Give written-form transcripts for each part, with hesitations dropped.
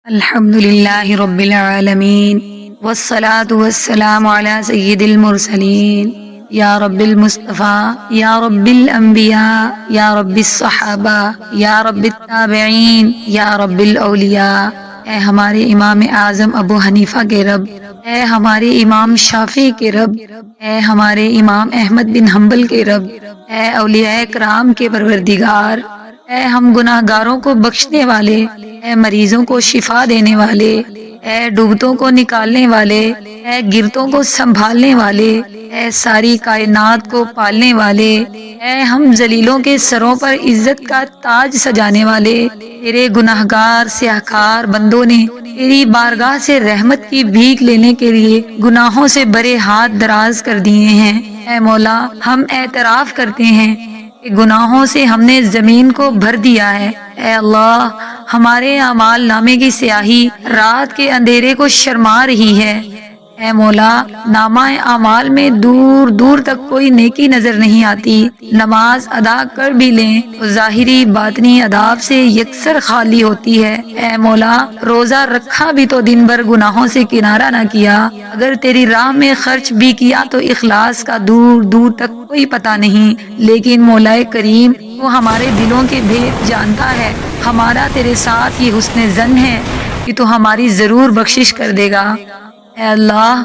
الحمد للہ رب العالمین والصلاة والسلام علی سید المرسلین یا رب المصطفیٰ یا رب الانبیاء یا رب الصحابہ یا رب التابعین یا رب الاولیاء۔ اے ہمارے امام اعظم ابو حنیفہ کے رب، اے ہمارے امام شافعی کے رب، اے ہمارے امام احمد بن حنبل کے رب، اے اولیاء کرام کے پروردگار، اے ہم گناہ گاروں کو بخشنے والے، اے مریضوں کو شفا دینے والے، اے ڈوبتوں کو نکالنے والے، اے گرتوں کو سنبھالنے والے، اے ساری کائنات کو پالنے والے، اے ہم ذلیلوں کے سروں پر عزت کا تاج سجانے والے، تیرے گناہ گار سیاہکار بندوں نے تیری بارگاہ سے رحمت کی بھیک لینے کے لیے گناہوں سے بڑے ہاتھ دراز کر دیے ہیں۔ اے مولا، ہم اعتراف کرتے ہیں کہ گناہوں سے ہم نے زمین کو بھر دیا ہے۔ اے اللہ، ہمارے اعمال نامے کی سیاہی رات کے اندھیرے کو شرما رہی ہے۔ اے مولا، نامہ اعمال میں دور دور تک کوئی نیکی نظر نہیں آتی۔ نماز ادا کر بھی لیں تو ظاہری باطنی آداب سے یکسر خالی ہوتی ہے۔ اے مولا، روزہ رکھا بھی تو دن بھر گناہوں سے کنارہ نہ کیا، اگر تیری راہ میں خرچ بھی کیا تو اخلاص کا دور دور تک کوئی پتہ نہیں۔ لیکن مولا کریم، وہ ہمارے دلوں کے بھید جانتا ہے۔ ہمارا تیرے ساتھ یہ حسن ظن ہے کہ تو ہماری ضرور بخشش کر دے گا۔ اے اللہ،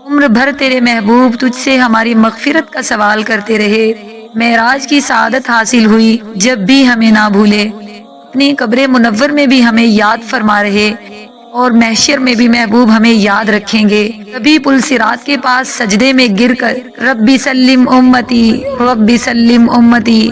عمر بھر تیرے محبوب تجھ سے ہماری مغفرت کا سوال کرتے رہے۔ معراج کی سعادت حاصل ہوئی جب بھی ہمیں نہ بھولے، اپنی قبر منور میں بھی ہمیں یاد فرما رہے، اور محشر میں بھی محبوب ہمیں یاد رکھیں گے۔ کبھی پل صراط کے پاس سجدے میں گر کر ربی سلم امتی ربی سلم امتی،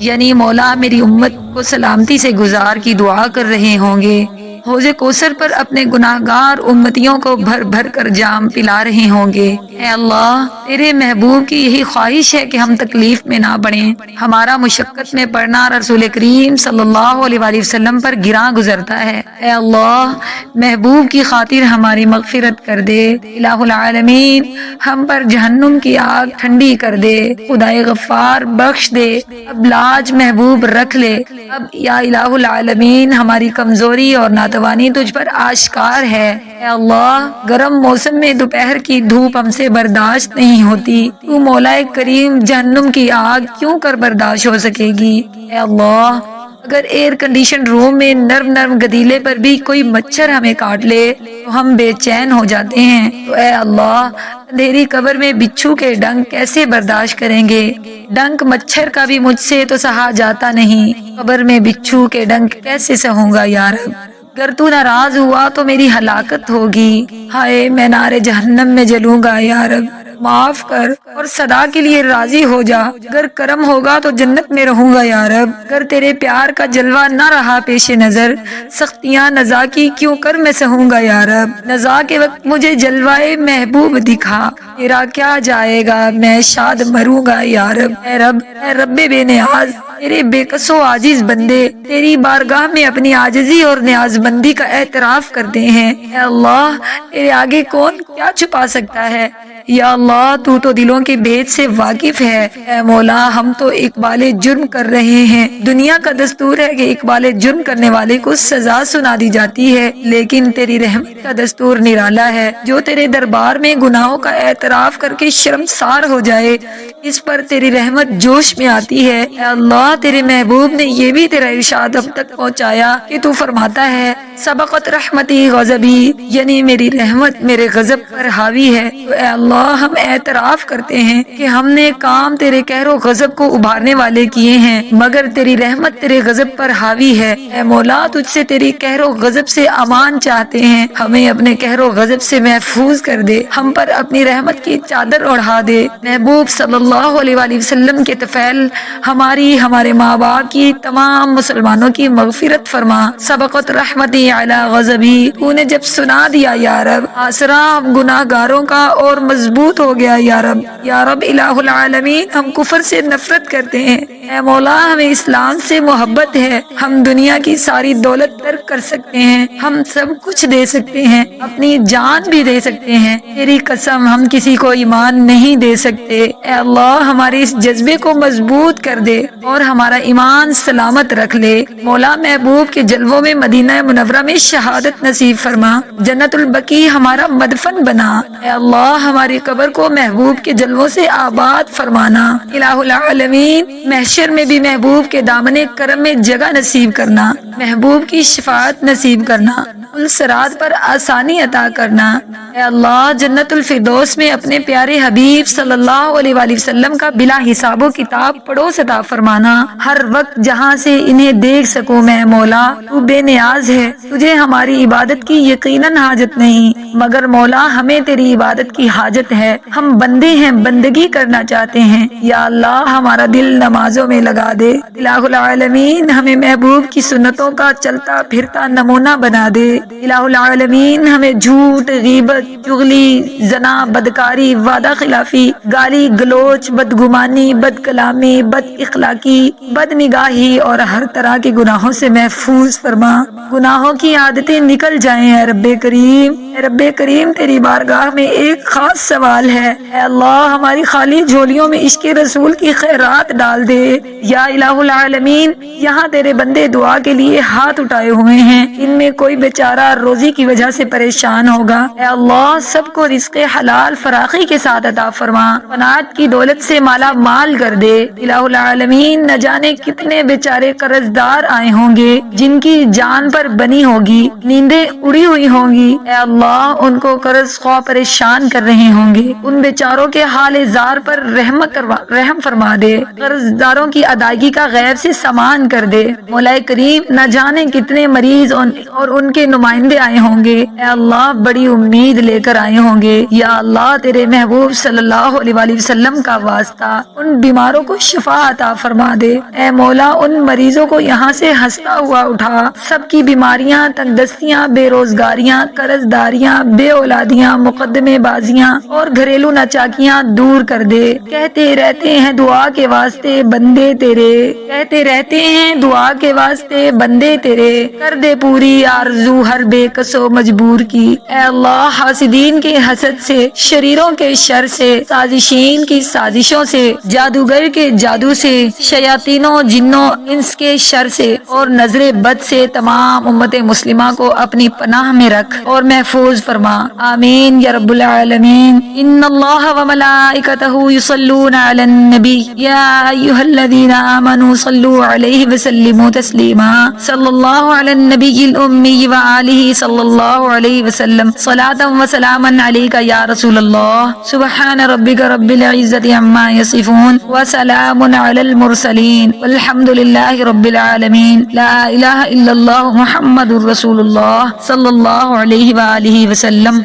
یعنی مولا میری امت کو سلامتی سے گزار کی دعا کر رہے ہوں گے۔ حوض کوثر پر اپنے گناہ گار امتیوں کو بھر بھر کر جام پلا رہے ہوں گے۔ اے اللہ، تیرے محبوب کی یہی خواہش ہے کہ ہم تکلیف میں نہ پڑیں۔ ہمارا مشقت میں پڑنا رسول کریم صلی اللہ علیہ وآلہ وسلم پر گراں گزرتا ہے۔ اے اللہ، محبوب کی خاطر ہماری مغفرت کر دے۔ الہ العالمین، ہم پر جہنم کی آگ ٹھنڈی کر دے۔ خدائے غفار بخش دے، اب لاج محبوب رکھ لے۔ اب یا الہ العالمین، ہماری کمزوری اور ناتوانی تجھ پر آشکار ہے۔ اے اللہ، گرم موسم میں دوپہر کی دھوپ ہم سے برداشت نہیں ہوتی، تو مولا کریم جہنم کی آگ کیوں کر برداشت ہو سکے گی؟ اے اللہ، اگر ایئر کنڈیشن روم میں نرم نرم گدیلے پر بھی کوئی مچھر ہمیں کاٹ لے تو ہم بے چین ہو جاتے ہیں، تو اے اللہ، اندھیری قبر میں بچھو کے ڈنک کیسے برداشت کریں گے؟ ڈنک مچھر کا بھی مجھ سے تو سہا جاتا نہیں، قبر میں بچھو کے ڈنک کیسے سہوں گا یا رب؟ اگر تو ناراض ہوا تو میری ہلاکت ہوگی، ہائے میں نارے جہنم میں جلوں گا یا رب۔ معاف کر اور صدا کے لیے راضی ہو جا، اگر کرم ہوگا تو جنت میں رہوں گا یا رب۔ اگر تیرے پیار کا جلوہ نہ رہا پیش نظر، سختیاں نزا کی کیوں کر میں سہوں گا یا رب۔ نزا کے وقت مجھے جلوہ محبوب دکھا، تیرا کیا جائے گا میں شاد مروں گا یا رب۔ اے رب، اے رب بے نیاز، تیرے بے کس و عاجز بندے تیری بارگاہ میں اپنی عاجزی اور نیاز بندی کا اعتراف کرتے ہیں۔ اے اللہ، تیرے آگے کون کیا چھپا سکتا ہے؟ یا اللہ، تو تو دلوں کے بھید سے واقف ہے۔ اے مولا، ہم تو اقبال جرم کر رہے ہیں۔ دنیا کا دستور ہے کہ اقبال جرم کرنے والے کو سزا سنا دی جاتی ہے، لیکن تیری رحمت کا دستور نرالا ہے۔ جو تیرے دربار میں گناہوں کا اعتراف کر کے شرمسار ہو جائے، اس پر تیری رحمت جوش میں آتی ہے۔ اے اللہ، تیرے محبوب نے یہ بھی تیرا ارشاد ہم تک پہنچایا کہ تو فرماتا ہے سبقت رحمتی غضبی، یعنی میری رحمت میرے غضب پر حاوی ہے۔ تو اے اللہ، ہم اعتراف کرتے ہیں کہ ہم نے کام تیرے قہر و غضب کو ابھارنے والے کیے ہیں، مگر تیری رحمت تیرے غضب پر حاوی ہے۔ اے مولا، تجھ سے تیری قہر و غضب سے امان چاہتے ہیں، ہمیں اپنے قہر و غضب سے محفوظ کر دے، ہم پر اپنی رحمت کی چادر اڑھا دے۔ محبوب صلی اللہ علیہ وآلہ وسلم کے طفیل ہماری، ہمارے ماں باپ کی، تمام مسلمانوں کی مغفرت فرما۔ سبقت رحمتی علی غضبی، تو نے جب سنا دیا یا رب، آسرا ہم گناہ گاروں کا اور مضبوط ہو گیا یا رب الہ العالمین، ہم کفر سے نفرت کرتے ہیں، اے مولا ہمیں اسلام سے محبت ہے، ہم دنیا کی ساری دولت ترک کر سکتے ہیں، ہم سب کچھ دے سکتے ہیں، اپنی جان بھی دے سکتے ہیں، تیری قسم ہم کسی کو ایمان نہیں دے سکتے، اے اللہ ہمارے اس جذبے کو مضبوط کر دے اور ہمارا ایمان سلامت رکھ لے، مولا محبوب کے جلووں میں مدینہ منورہ میں شہادت نصیب فرما، جنت البقیع ہمارا مدفن بنا، اے اللہ ہماری قبر کو محبوب کے جلووں سے آباد فرمانا، الہ العالمین محشر میں بھی محبوب کے دامن کرم میں جگہ نصیب کرنا، محبوب کی شفاعت نصیب کرنا، الصراط پر آسانی عطا کرنا، اے اللہ جنت الفردوس میں اپنے پیارے حبیب صلی اللہ علیہ وآلہ وسلم کا بلا حساب و کتاب پڑوس عطا فرمانا، ہر وقت جہاں سے انہیں دیکھ سکوں میں مولا، تو بے نیاز ہے، تجھے ہماری عبادت کی یقیناً حاجت نہیں، مگر مولا ہمیں تیری عبادت کی حاجت ہے، ہم بندے ہیں، بندگی کرنا چاہتے ہیں، یا اللہ ہمارا دل نمازوں میں لگا دے، الہ العالمین ہمیں محبوب کی سنتوں کا چلتا پھرتا نمونہ بنا دے، الہ العالمین ہمیں جھوٹ، غیبت، چغلی، زنا، بدکاری، وعدہ خلافی، گالی گلوچ، بدگمانی، بد کلامی، بد اخلاقی، بد نگاہی اور ہر طرح کے گناہوں سے محفوظ فرما، گناہوں کی عادتیں نکل جائیں، اے رب کریم، اے رب کریم تیری بارگاہ میں ایک خاص سوال ہے، اے اللہ ہماری خالی جھولیوں میں عشق رسول کی خیرات ڈال دے، یا الہ العالمین یہاں تیرے بندے دعا کے لیے ہاتھ اٹھائے ہوئے ہیں، ان میں کوئی بیچارہ روزی کی وجہ سے پریشان ہوگا، اے اللہ سب کو رزق حلال فراخی کے ساتھ عطا فرما، قناعت کی دولت سے مالا مال کر دے، الہ العالمین نہ جانے کتنے بیچارے قرض دار آئے ہوں گے جن کی جان پر بنی ہوگی، نیندیں اڑی ہوئی ہوں گی، اے اللہ ان کو قرض خواہ پریشان کر رہے ہوں گے، ان بیچاروں کے حال زار پر رحم فرما دے، قرض داروں کی ادائیگی کا غیب سے سامان کر دے، مولا کریم نہ جانے کتنے مریض اور ان کے نمائندے آئے ہوں گے، اے اللہ بڑی امید لے کر آئے ہوں گے، یا اللہ تیرے محبوب صلی اللہ علیہ وآلہ وسلم کا واسطہ ان بیماروں کو شفا عطا فرما دے، اے مولا ان مریضوں کو یہاں سے ہنستا ہوا اٹھا، سب کی بیماریاں، تنگدستیاں، بے روزگاریاں، قرض داریاں، بے اولادیاں، مقدمے بازیاں اور گھریلو ناچاکیاں دور کر دے، کہتے رہتے ہیں دعا کے واسطے بندے تیرے، کہتے رہتے ہیں دعا کے واسطے بندے تیرے، کر دے پوری آرزو ہر بے کس و مجبور کی، اے اللہ حاسدین کے حسد سے، شریروں کے شر سے، سازشین کی سازشوں سے، جادوگر کے جادو سے، شیاطینوں جنوں انس کے شر سے اور نظر بد سے تمام امت مسلمہ کو اپنی پناہ میں رکھ اور محفوظ فرما، آمین یا رب العالمین۔ ان اللہ وملائکتہ یصلون علی النبی یا ایھا الذین آمنوا صلوا علیہ وسلموا تسلیما، صلی اللہ علی النبی الامی وآلہ صلی اللہ علیہ وسلم، صلاۃ و سلاما علیک یا رسول اللہ، سبحان ربک رب العزۃ عما یصفون وسلام علی المرسلین والحمد للہ رب العالمین، لا الہ الا اللہ محمد رسول اللہ صلی اللہ علیہ وآلہ وسلم۔